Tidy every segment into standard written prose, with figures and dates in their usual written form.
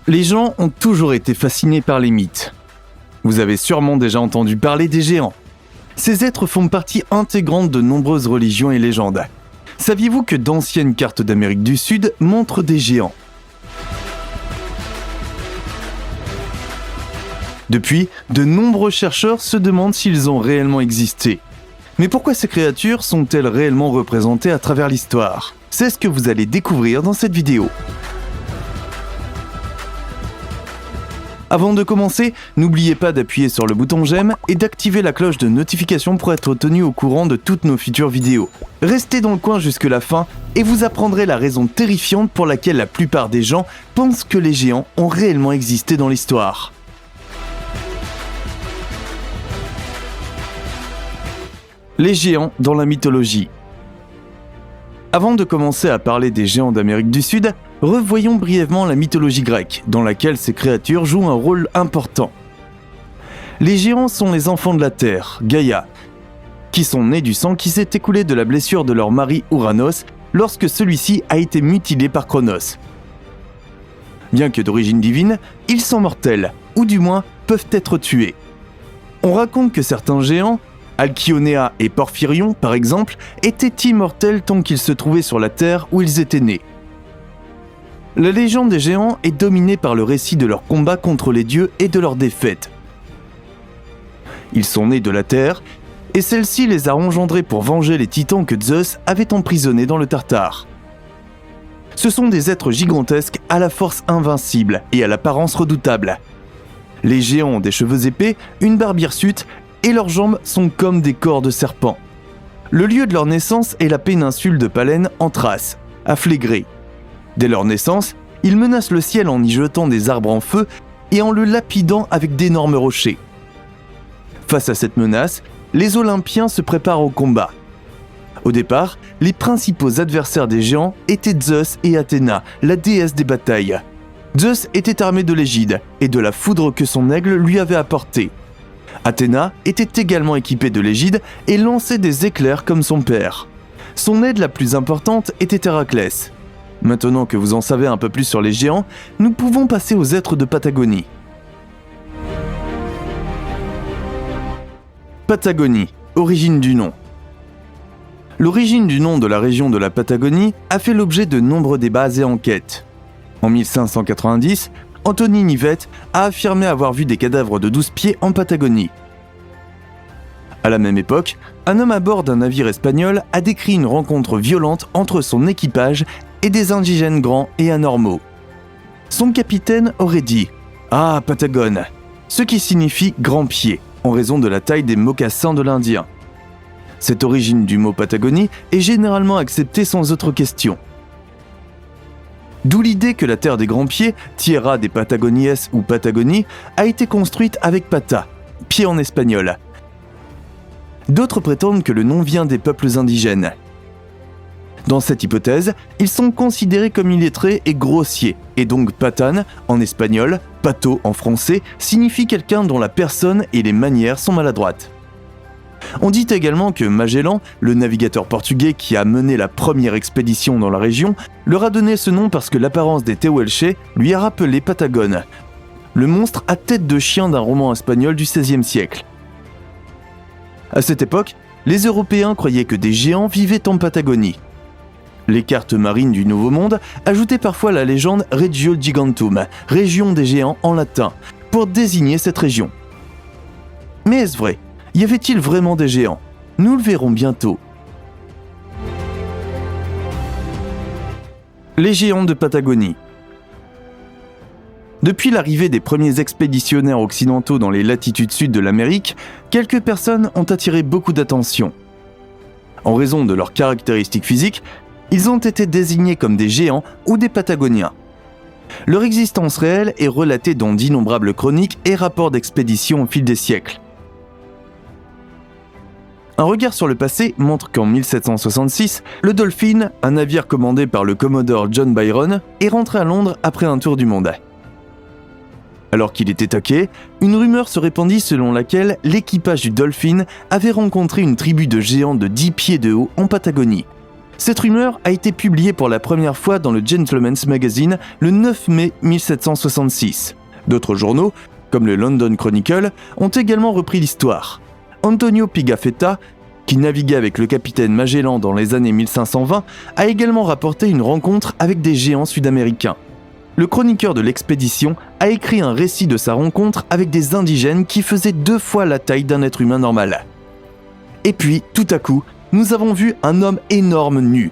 Les gens ont toujours été fascinés par les mythes. Vous avez sûrement déjà entendu parler des géants. Ces êtres font partie intégrante de nombreuses religions et légendes. Saviez-vous que d'anciennes cartes d'Amérique du Sud montrent des géants ? Depuis, de nombreux chercheurs se demandent s'ils ont réellement existé. Mais pourquoi ces créatures sont-elles réellement représentées à travers l'histoire ? C'est ce que vous allez découvrir dans cette vidéo. Avant de commencer, n'oubliez pas d'appuyer sur le bouton j'aime et d'activer la cloche de notification pour être tenu au courant de toutes nos futures vidéos. Restez dans le coin jusque la fin et vous apprendrez la raison terrifiante pour laquelle la plupart des gens pensent que les géants ont réellement existé dans l'histoire. Les géants dans la mythologie. Avant de commencer à parler des géants d'Amérique du Sud, revoyons brièvement la mythologie grecque, dans laquelle ces créatures jouent un rôle important. Les géants sont les enfants de la Terre, Gaïa, qui sont nés du sang qui s'est écoulé de la blessure de leur mari Ouranos lorsque celui-ci a été mutilé par Cronos. Bien que d'origine divine, ils sont mortels, ou du moins peuvent être tués. On raconte que certains géants, Alkyonéa et Porphyrion par exemple, étaient immortels tant qu'ils se trouvaient sur la Terre où ils étaient nés. La légende des géants est dominée par le récit de leurs combats contre les dieux et de leurs défaites. Ils sont nés de la Terre, et celle-ci les a engendrés pour venger les titans que Zeus avait emprisonnés dans le Tartare. Ce sont des êtres gigantesques à la force invincible et à l'apparence redoutable. Les géants ont des cheveux épais, une barbe hirsute, et leurs jambes sont comme des corps de serpents. Le lieu de leur naissance est la péninsule de Palène en Thrace, à Phlégrée. Dès leur naissance, ils menacent le ciel en y jetant des arbres en feu et en le lapidant avec d'énormes rochers. Face à cette menace, les Olympiens se préparent au combat. Au départ, les principaux adversaires des géants étaient Zeus et Athéna, la déesse des batailles. Zeus était armé de l'égide et de la foudre que son aigle lui avait apportée. Athéna était également équipée de l'égide et lançait des éclairs comme son père. Son aide la plus importante était Héraclès. Maintenant que vous en savez un peu plus sur les géants, nous pouvons passer aux êtres de Patagonie. Patagonie, origine du nom. L'origine du nom de la région de la Patagonie a fait l'objet de nombreux débats et enquêtes. En 1590, Anthony Nivette a affirmé avoir vu des cadavres de 12 pieds en Patagonie. À la même époque, un homme à bord d'un navire espagnol a décrit une rencontre violente entre son équipage et des indigènes grands et anormaux. Son capitaine aurait dit « Ah, Patagone », ce qui signifie « grand pied », en raison de la taille des mocassins de l'Indien. Cette origine du mot Patagonie est généralement acceptée sans autre question. D'où l'idée que la terre des grands pieds, Tierra de Patagonies ou Patagonie, a été construite avec pata, pied en espagnol. D'autres prétendent que le nom vient des peuples indigènes. Dans cette hypothèse, ils sont considérés comme illettrés et grossiers, et donc patane, en espagnol, pato en français, signifie quelqu'un dont la personne et les manières sont maladroites. On dit également que Magellan, le navigateur portugais qui a mené la première expédition dans la région, leur a donné ce nom parce que l'apparence des Tehuelche lui a rappelé Patagone, le monstre à tête de chien d'un roman espagnol du XVIe siècle. À cette époque, les Européens croyaient que des géants vivaient en Patagonie. Les cartes marines du Nouveau Monde ajoutaient parfois la légende Regio Gigantum, région des géants en latin, pour désigner cette région. Mais est-ce vrai ? Y avait-il vraiment des géants ? Nous le verrons bientôt. Les géants de Patagonie. Depuis l'arrivée des premiers expéditionnaires occidentaux dans les latitudes sud de l'Amérique, quelques personnes ont attiré beaucoup d'attention. En raison de leurs caractéristiques physiques, ils ont été désignés comme des géants ou des Patagoniens. Leur existence réelle est relatée dans d'innombrables chroniques et rapports d'expédition au fil des siècles. Un regard sur le passé montre qu'en 1766, le Dolphin, un navire commandé par le commodore John Byron, est rentré à Londres après un tour du monde. Alors qu'il était à quai, une rumeur se répandit selon laquelle l'équipage du Dolphin avait rencontré une tribu de géants de 10 pieds de haut en Patagonie. Cette rumeur a été publiée pour la première fois dans le Gentleman's Magazine le 9 mai 1766. D'autres journaux, comme le London Chronicle, ont également repris l'histoire. Antonio Pigafetta, qui naviguait avec le capitaine Magellan dans les années 1520, a également rapporté une rencontre avec des géants sud-américains. Le chroniqueur de l'expédition a écrit un récit de sa rencontre avec des indigènes qui faisaient 2 fois la taille d'un être humain normal. Et puis, tout à coup, nous avons vu un homme énorme nu.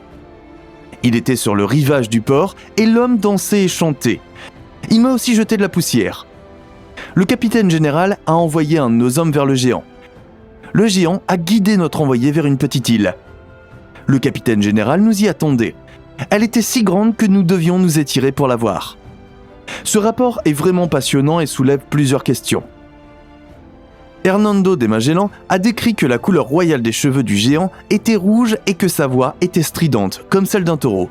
Il était sur le rivage du port et l'homme dansait et chantait. Il m'a aussi jeté de la poussière. Le capitaine général a envoyé un de nos hommes vers le géant. Le géant a guidé notre envoyé vers une petite île. Le capitaine général nous y attendait. Elle était si grande que nous devions nous étirer pour la voir. Ce rapport est vraiment passionnant et soulève plusieurs questions. Hernando de Magellan a décrit que la couleur royale des cheveux du géant était rouge et que sa voix était stridente, comme celle d'un taureau.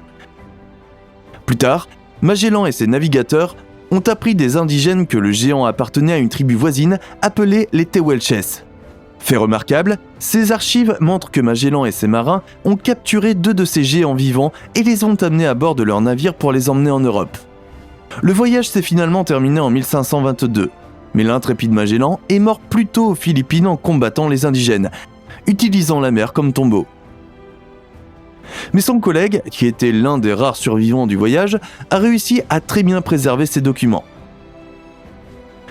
Plus tard, Magellan et ses navigateurs ont appris des indigènes que le géant appartenait à une tribu voisine appelée les Tehuelches. Fait remarquable, ces archives montrent que Magellan et ses marins ont capturé 2 de ces géants vivants et les ont amenés à bord de leur navire pour les emmener en Europe. Le voyage s'est finalement terminé en 1522, mais l'intrépide Magellan est mort plus tôt aux Philippines en combattant les indigènes, utilisant la mer comme tombeau. Mais son collègue, qui était l'un des rares survivants du voyage, a réussi à très bien préserver ses documents.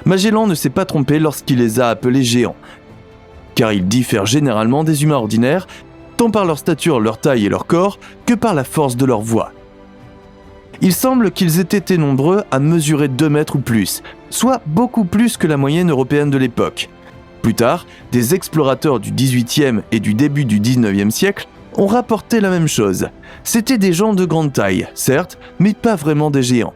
Magellan ne s'est pas trompé lorsqu'il les a appelés géants, car ils diffèrent généralement des humains ordinaires, tant par leur stature, leur taille et leur corps, que par la force de leur voix. Il semble qu'ils aient été nombreux à mesurer 2 mètres ou plus, soit beaucoup plus que la moyenne européenne de l'époque. Plus tard, des explorateurs du XVIIIe et du début du XIXe siècle ont rapporté la même chose. C'étaient des gens de grande taille, certes, mais pas vraiment des géants.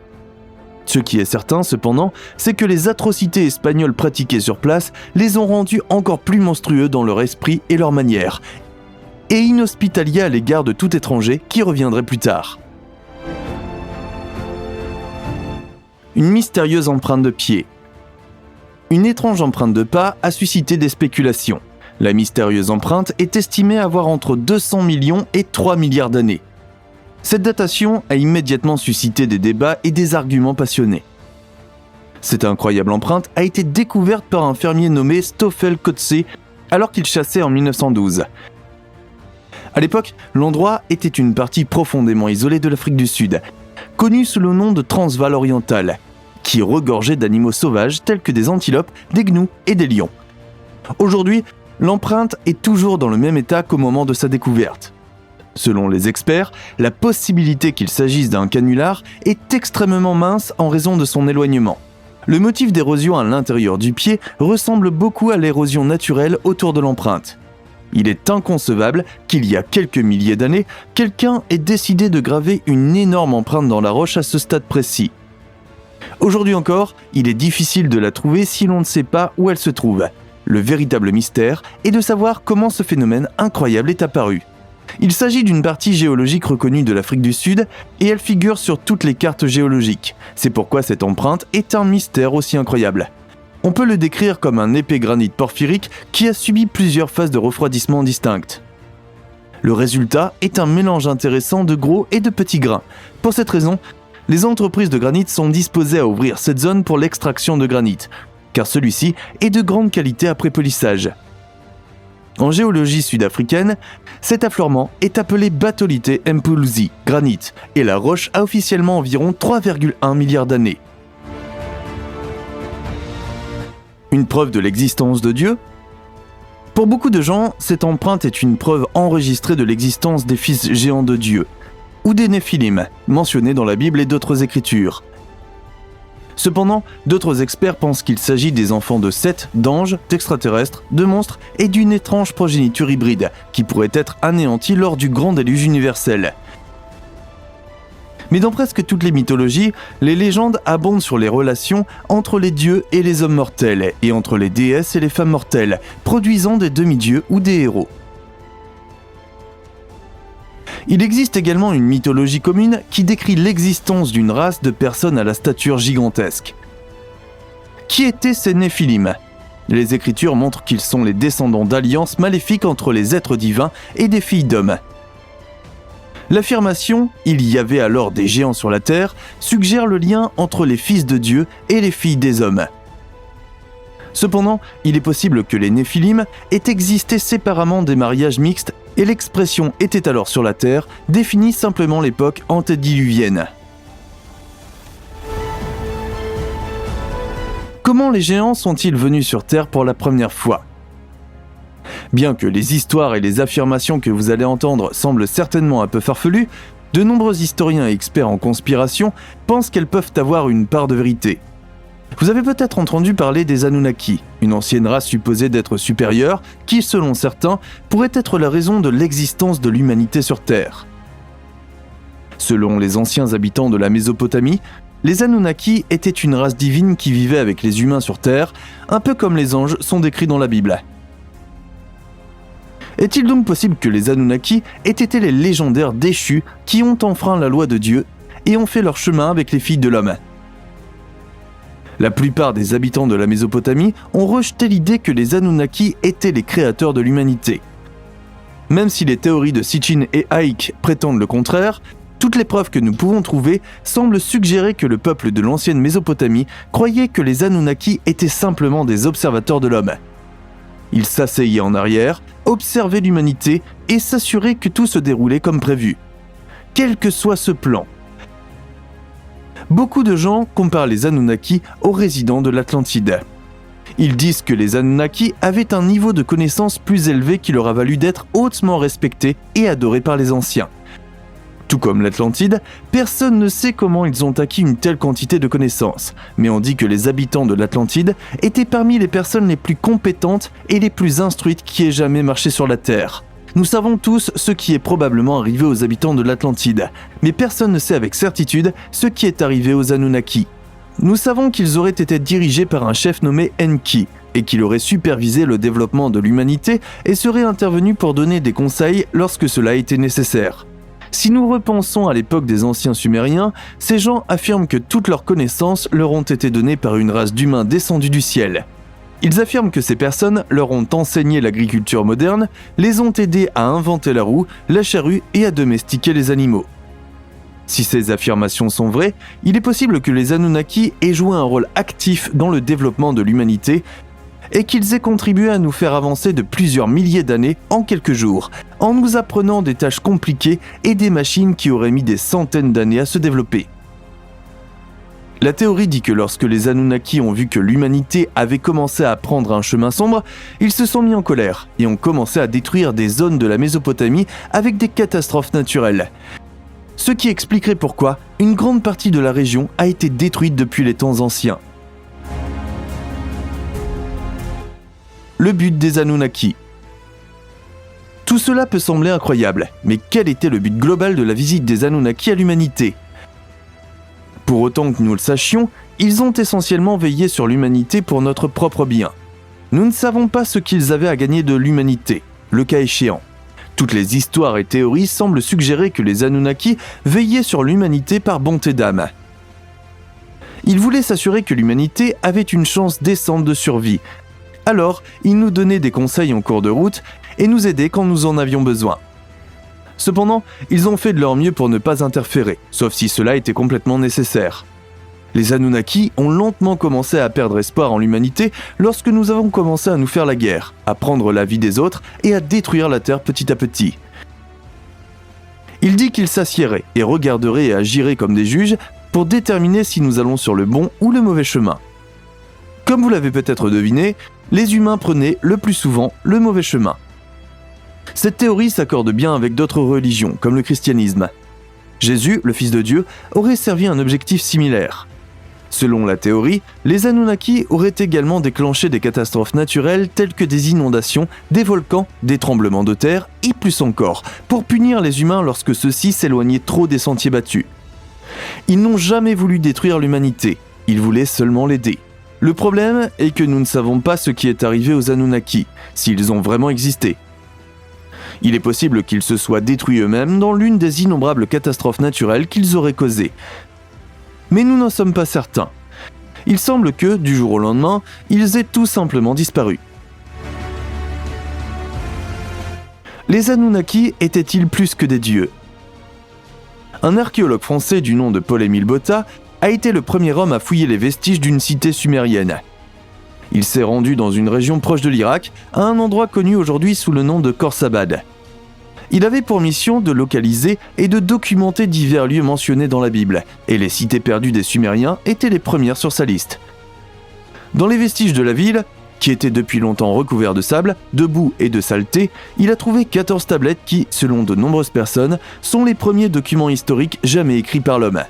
Ce qui est certain, cependant, c'est que les atrocités espagnoles pratiquées sur place les ont rendus encore plus monstrueux dans leur esprit et leur manière, et inhospitaliers à l'égard de tout étranger qui reviendrait plus tard. Une mystérieuse empreinte de pied. Une étrange empreinte de pas a suscité des spéculations. La mystérieuse empreinte est estimée avoir entre 200 millions et 3 milliards d'années. Cette datation a immédiatement suscité des débats et des arguments passionnés. Cette incroyable empreinte a été découverte par un fermier nommé Stoffel Coetzee alors qu'il chassait en 1912. À l'époque, l'endroit était une partie profondément isolée de l'Afrique du Sud, connue sous le nom de Transvaal oriental, qui regorgeait d'animaux sauvages tels que des antilopes, des gnous et des lions. Aujourd'hui, l'empreinte est toujours dans le même état qu'au moment de sa découverte. Selon les experts, la possibilité qu'il s'agisse d'un canular est extrêmement mince en raison de son éloignement. Le motif d'érosion à l'intérieur du pied ressemble beaucoup à l'érosion naturelle autour de l'empreinte. Il est inconcevable qu'il y a quelques milliers d'années, quelqu'un ait décidé de graver une énorme empreinte dans la roche à ce stade précis. Aujourd'hui encore, il est difficile de la trouver si l'on ne sait pas où elle se trouve. Le véritable mystère est de savoir comment ce phénomène incroyable est apparu. Il s'agit d'une partie géologique reconnue de l'Afrique du Sud et elle figure sur toutes les cartes géologiques. C'est pourquoi cette empreinte est un mystère aussi incroyable. On peut le décrire comme un épais granit porphyrique qui a subi plusieurs phases de refroidissement distinctes. Le résultat est un mélange intéressant de gros et de petits grains. Pour cette raison, les entreprises de granit sont disposées à ouvrir cette zone pour l'extraction de granit, car celui-ci est de grande qualité après polissage. En géologie sud-africaine, cet affleurement est appelé Batholite Mpuluzi, granit, et la roche a officiellement environ 3,1 milliards d'années. Une preuve de l'existence de Dieu ? Pour beaucoup de gens, cette empreinte est une preuve enregistrée de l'existence des fils géants de Dieu, ou des Néphilim, mentionnés dans la Bible et d'autres écritures. Cependant, d'autres experts pensent qu'il s'agit des enfants de Seth, d'anges, d'extraterrestres, de monstres et d'une étrange progéniture hybride qui pourrait être anéantie lors du grand déluge universel. Mais dans presque toutes les mythologies, les légendes abondent sur les relations entre les dieux et les hommes mortels, et entre les déesses et les femmes mortelles, produisant des demi-dieux ou des héros. Il existe également une mythologie commune qui décrit l'existence d'une race de personnes à la stature gigantesque. Qui étaient ces Néphilim ? Les Écritures montrent qu'ils sont les descendants d'alliances maléfiques entre les êtres divins et des filles d'hommes. L'affirmation « il y avait alors des géants sur la terre » suggère le lien entre les fils de Dieu et les filles des hommes. Cependant, il est possible que les Néphilim aient existé séparément des mariages mixtes et l'expression « était alors sur la terre » définit simplement l'époque antédiluvienne. Comment les géants sont-ils venus sur Terre pour la première fois ? Bien que les histoires et les affirmations que vous allez entendre semblent certainement un peu farfelues, de nombreux historiens et experts en conspiration pensent qu'elles peuvent avoir une part de vérité. Vous avez peut-être entendu parler des Anunnaki, une ancienne race supposée d'être supérieure qui, selon certains, pourrait être la raison de l'existence de l'humanité sur Terre. Selon les anciens habitants de la Mésopotamie, les Anunnaki étaient une race divine qui vivait avec les humains sur Terre, un peu comme les anges sont décrits dans la Bible. Est-il donc possible que les Anunnaki aient été les légendaires déchus qui ont enfreint la loi de Dieu et ont fait leur chemin avec les filles de l'homme ? La plupart des habitants de la Mésopotamie ont rejeté l'idée que les Anunnaki étaient les créateurs de l'humanité. Même si les théories de Sitchin et Ike prétendent le contraire, toutes les preuves que nous pouvons trouver semblent suggérer que le peuple de l'ancienne Mésopotamie croyait que les Anunnaki étaient simplement des observateurs de l'homme. Ils s'asseyaient en arrière, observaient l'humanité et s'assuraient que tout se déroulait comme prévu. Quel que soit ce plan. Beaucoup de gens comparent les Anunnaki aux résidents de l'Atlantide. Ils disent que les Anunnaki avaient un niveau de connaissance plus élevé qui leur a valu d'être hautement respectés et adorés par les anciens. Tout comme l'Atlantide, personne ne sait comment ils ont acquis une telle quantité de connaissances, mais on dit que les habitants de l'Atlantide étaient parmi les personnes les plus compétentes et les plus instruites qui aient jamais marché sur la Terre. Nous savons tous ce qui est probablement arrivé aux habitants de l'Atlantide, mais personne ne sait avec certitude ce qui est arrivé aux Anunnaki. Nous savons qu'ils auraient été dirigés par un chef nommé Enki, et qu'il aurait supervisé le développement de l'humanité et serait intervenu pour donner des conseils lorsque cela était nécessaire. Si nous repensons à l'époque des anciens Sumériens, ces gens affirment que toutes leurs connaissances leur ont été données par une race d'humains descendus du ciel. Ils affirment que ces personnes leur ont enseigné l'agriculture moderne, les ont aidés à inventer la roue, la charrue et à domestiquer les animaux. Si ces affirmations sont vraies, il est possible que les Anunnaki aient joué un rôle actif dans le développement de l'humanité et qu'ils aient contribué à nous faire avancer de plusieurs milliers d'années en quelques jours, en nous apprenant des tâches compliquées et des machines qui auraient mis des centaines d'années à se développer. La théorie dit que lorsque les Anunnaki ont vu que l'humanité avait commencé à prendre un chemin sombre, ils se sont mis en colère et ont commencé à détruire des zones de la Mésopotamie avec des catastrophes naturelles. Ce qui expliquerait pourquoi une grande partie de la région a été détruite depuis les temps anciens. Le but des Anunnaki. Tout cela peut sembler incroyable, mais quel était le but global de la visite des Anunnaki à l'humanité ? Pour autant que nous le sachions, ils ont essentiellement veillé sur l'humanité pour notre propre bien. Nous ne savons pas ce qu'ils avaient à gagner de l'humanité, le cas échéant. Toutes les histoires et théories semblent suggérer que les Anunnaki veillaient sur l'humanité par bonté d'âme. Ils voulaient s'assurer que l'humanité avait une chance décente de survie. Alors, ils nous donnaient des conseils en cours de route et nous aidaient quand nous en avions besoin. Cependant, ils ont fait de leur mieux pour ne pas interférer, sauf si cela était complètement nécessaire. Les Anunnaki ont lentement commencé à perdre espoir en l'humanité lorsque nous avons commencé à nous faire la guerre, à prendre la vie des autres et à détruire la Terre petit à petit. Il dit qu'ils s'assieraient et regarderaient et agiraient comme des juges pour déterminer si nous allons sur le bon ou le mauvais chemin. Comme vous l'avez peut-être deviné, les humains prenaient le plus souvent le mauvais chemin. Cette théorie s'accorde bien avec d'autres religions, comme le christianisme. Jésus, le Fils de Dieu, aurait servi un objectif similaire. Selon la théorie, les Anunnaki auraient également déclenché des catastrophes naturelles telles que des inondations, des volcans, des tremblements de terre et plus encore, pour punir les humains lorsque ceux-ci s'éloignaient trop des sentiers battus. Ils n'ont jamais voulu détruire l'humanité, ils voulaient seulement l'aider. Le problème est que nous ne savons pas ce qui est arrivé aux Anunnaki, s'ils ont vraiment existé. Il est possible qu'ils se soient détruits eux-mêmes dans l'une des innombrables catastrophes naturelles qu'ils auraient causées. Mais nous n'en sommes pas certains. Il semble que, du jour au lendemain, ils aient tout simplement disparu. Les Anunnaki étaient-ils plus que des dieux ? Un archéologue français du nom de Paul-Émile Botta a été le premier homme à fouiller les vestiges d'une cité sumérienne. Il s'est rendu dans une région proche de l'Irak, à un endroit connu aujourd'hui sous le nom de Khorsabad. Il avait pour mission de localiser et de documenter divers lieux mentionnés dans la Bible, et les cités perdues des Sumériens étaient les premières sur sa liste. Dans les vestiges de la ville, qui étaient depuis longtemps recouverts de sable, de boue et de saleté, il a trouvé 14 tablettes qui, selon de nombreuses personnes, sont les premiers documents historiques jamais écrits par l'homme.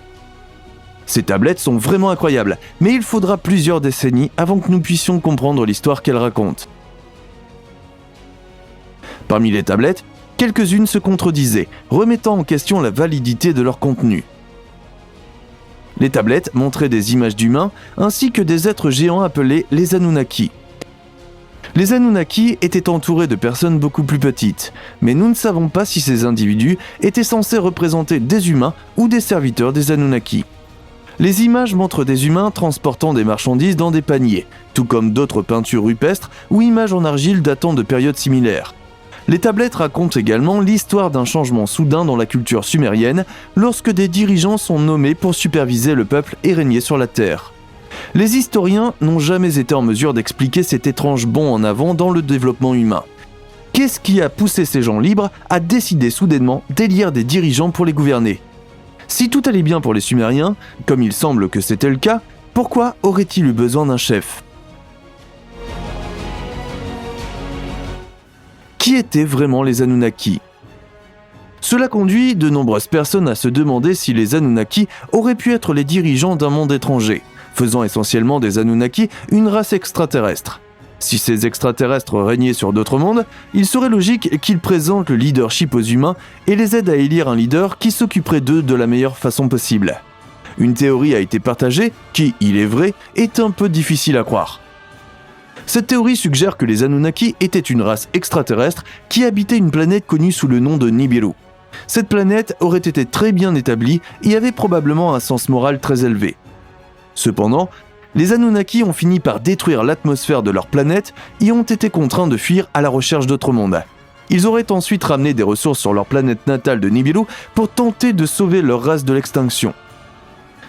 Ces tablettes sont vraiment incroyables, mais il faudra plusieurs décennies avant que nous puissions comprendre l'histoire qu'elles racontent. Parmi les tablettes, quelques-unes se contredisaient, remettant en question la validité de leur contenu. Les tablettes montraient des images d'humains ainsi que des êtres géants appelés les Anunnaki. Les Anunnaki étaient entourés de personnes beaucoup plus petites, mais nous ne savons pas si ces individus étaient censés représenter des humains ou des serviteurs des Anunnaki. Les images montrent des humains transportant des marchandises dans des paniers, tout comme d'autres peintures rupestres ou images en argile datant de périodes similaires. Les tablettes racontent également l'histoire d'un changement soudain dans la culture sumérienne lorsque des dirigeants sont nommés pour superviser le peuple et régner sur la terre. Les historiens n'ont jamais été en mesure d'expliquer cet étrange bond en avant dans le développement humain. Qu'est-ce qui a poussé ces gens libres à décider soudainement d'élire des dirigeants pour les gouverner ? Si tout allait bien pour les Sumériens, comme il semble que c'était le cas, pourquoi aurait-il eu besoin d'un chef ? Qui étaient vraiment les Anunnaki ? Cela conduit de nombreuses personnes à se demander si les Anunnaki auraient pu être les dirigeants d'un monde étranger, faisant essentiellement des Anunnaki une race extraterrestre. Si ces extraterrestres régnaient sur d'autres mondes, il serait logique qu'ils présentent le leadership aux humains et les aident à élire un leader qui s'occuperait d'eux de la meilleure façon possible. Une théorie a été partagée qui, il est vrai, est un peu difficile à croire. Cette théorie suggère que les Anunnaki étaient une race extraterrestre qui habitait une planète connue sous le nom de Nibiru. Cette planète aurait été très bien établie et avait probablement un sens moral très élevé. Cependant, les Anunnaki ont fini par détruire l'atmosphère de leur planète et ont été contraints de fuir à la recherche d'autres mondes. Ils auraient ensuite ramené des ressources sur leur planète natale de Nibiru pour tenter de sauver leur race de l'extinction.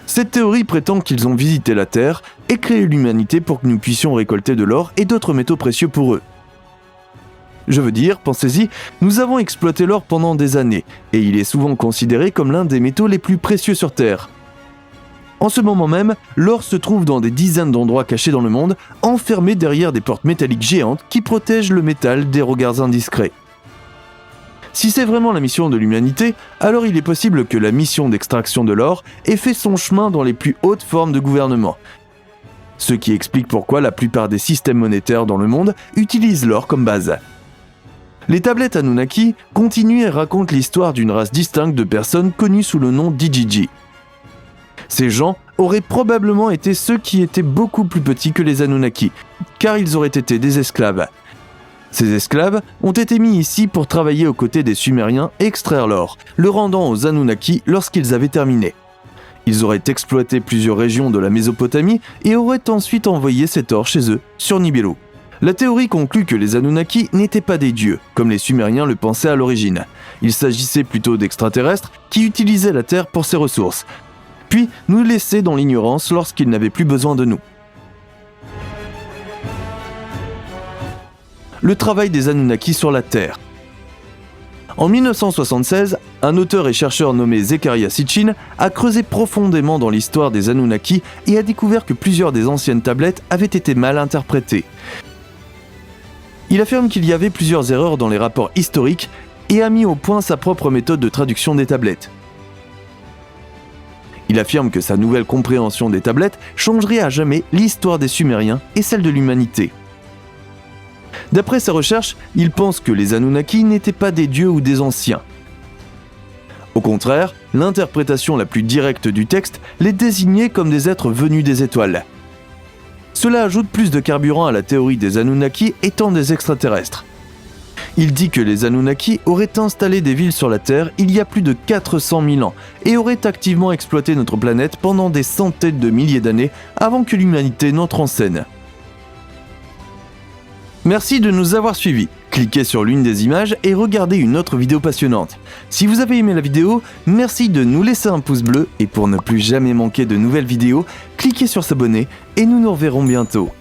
Cette théorie prétend qu'ils ont visité la Terre et créé l'humanité pour que nous puissions récolter de l'or et d'autres métaux précieux pour eux. Je veux dire, pensez-y, nous avons exploité l'or pendant des années, et il est souvent considéré comme l'un des métaux les plus précieux sur Terre. En ce moment même, l'or se trouve dans des dizaines d'endroits cachés dans le monde, enfermé derrière des portes métalliques géantes qui protègent le métal des regards indiscrets. Si c'est vraiment la mission de l'humanité, alors il est possible que la mission d'extraction de l'or ait fait son chemin dans les plus hautes formes de gouvernement. Ce qui explique pourquoi la plupart des systèmes monétaires dans le monde utilisent l'or comme base. Les tablettes Anunnaki continuent et racontent l'histoire d'une race distincte de personnes connues sous le nom d'Ijiji. Ces gens auraient probablement été ceux qui étaient beaucoup plus petits que les Anunnaki, car ils auraient été des esclaves. Ces esclaves ont été mis ici pour travailler aux côtés des Sumériens et extraire l'or, le rendant aux Anunnaki lorsqu'ils avaient terminé. Ils auraient exploité plusieurs régions de la Mésopotamie et auraient ensuite envoyé cet or chez eux, sur Nibiru. La théorie conclut que les Anunnaki n'étaient pas des dieux, comme les Sumériens le pensaient à l'origine. Il s'agissait plutôt d'extraterrestres qui utilisaient la Terre pour ses ressources, puis nous laissaient dans l'ignorance lorsqu'ils n'avaient plus besoin de nous. Le travail des Anunnaki sur la Terre. En 1976, un auteur et chercheur nommé Zecharia Sitchin a creusé profondément dans l'histoire des Anunnaki et a découvert que plusieurs des anciennes tablettes avaient été mal interprétées. Il affirme qu'il y avait plusieurs erreurs dans les rapports historiques et a mis au point sa propre méthode de traduction des tablettes. Il affirme que sa nouvelle compréhension des tablettes changerait à jamais l'histoire des Sumériens et celle de l'humanité. D'après ses recherches, il pense que les Anunnaki n'étaient pas des dieux ou des anciens. Au contraire, l'interprétation la plus directe du texte les désignait comme des êtres venus des étoiles. Cela ajoute plus de carburant à la théorie des Anunnaki étant des extraterrestres. Il dit que les Anunnaki auraient installé des villes sur la Terre il y a plus de 400 000 ans et auraient activement exploité notre planète pendant des centaines de milliers d'années avant que l'humanité n'entre en scène. Merci de nous avoir suivis. Cliquez sur l'une des images et regardez une autre vidéo passionnante. Si vous avez aimé la vidéo, merci de nous laisser un pouce bleu et pour ne plus jamais manquer de nouvelles vidéos, cliquez sur s'abonner et nous nous reverrons bientôt.